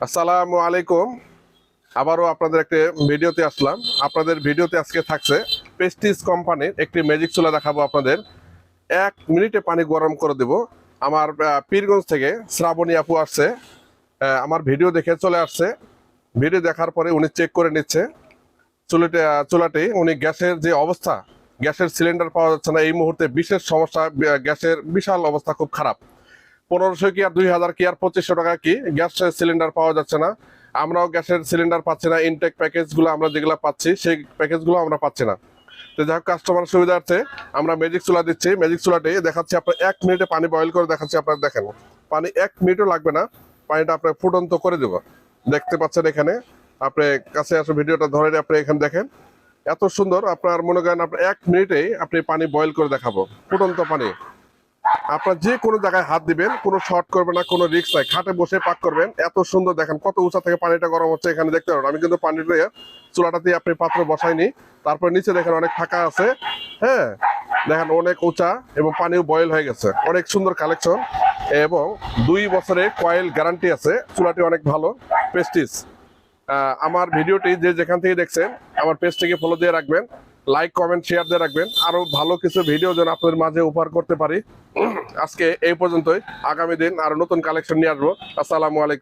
আসসালামু আলাইকুম। আবারও আপনাদের একটা ভিডিওতে আসলাম। আপনাদের ভিডিওতে আজকে থাকছে প্রেস্টিজ কোম্পানির একটি ম্যাজিক চুলা দেখাবো আপনাদের। 1 মিনিটে পানি গরম করে দেব। আমার পীরগঞ্জ থেকে শ্রাবণী আপু আসছে, আমার ভিডিও দেখে চলে আসছে। ভিডিও দেখার পরে উনি চেক করে নিচ্ছে চুলাটি। উনি গ্যাসের যে অবস্থা, গ্যাসের সিলিন্ডার পাওয়া যাচ্ছে না এই মুহূর্তে, বিশেষ সমস্যা। গ্যাসের বিশাল অবস্থা, খুব খারাপ। 1500 কি আর 2000 কি আর 2500 টাকা কি গ্যাসের সিলিন্ডার পাওয়া যাচ্ছে না। আমরাও গ্যাসের সিলিন্ডার পাচ্ছি না। ইনটেক প্যাকেজগুলো আমরা যেগুলো পাচ্ছি সেই প্যাকেজগুলো আমরা পাচ্ছি না। তো যাই হোক, কাস্টমার সুবিধার্থে আমরা ম্যাজিক চুলা দিচ্ছি। ম্যাজিক চুলাটি দেখাচ্ছি আপনার 1 মিনিটে পানি বয়েল করে দেখাচ্ছি। আপনার দেখেন, পানি 1 মিনিটও লাগবে না, পানিটা আপনার ফুটন্ত করে দেবো। দেখতে পাচ্ছেন এখানে, আপনি কাছে আসলে ভিডিওটা ধরে আপনি এখানে দেখেন, এত সুন্দর। আপনার মনে করেন আপনার 1 মিনিটেই আপনি পানি বয়েল করে দেখাবো, ফুটন্ত পানি। আপনার যে কোনো জায়গায় হাত দিবেন, কোনো শর্ট করবে না, কোনো রিস্ক নাই। খাটে বসে পাক করবেন, এত সুন্দর। দেখেন কত উঁচা থেকে পানিটা গরম হচ্ছে, এখানে দেখতে পারেন। আমি কিন্তু পানিটা চুলাটাতে আপনি পাত্র বসাইনি। তারপর নিচে দেখেন অনেক ফাঁকা আছে, হ্যাঁ দেখেন অনেক উঁচা, এবং পানিও বয়েল হয়ে গেছে। অনেক সুন্দর কালেকশন, এবং 2 বছরের কয়েল গ্যারান্টি আছে। চুলাটি অনেক ভালো, প্রেস্টিজ। আমার ভিডিওটি যে যেখান থেকে দেখছেন, আমার পেজটিকে ফলো দিয়ে রাখবেন, লাইক কমেন্ট শেয়ার দিয়ে রাখবেন। আরো ভালো কিছু ভিডিও যেন আপনাদের মাঝে উপহার করতে পারি। আজকে এই পর্যন্তই। আগামী দিন আরো নতুন কালেকশন নিয়ে আসবো। আসসালামু আলাইকুম।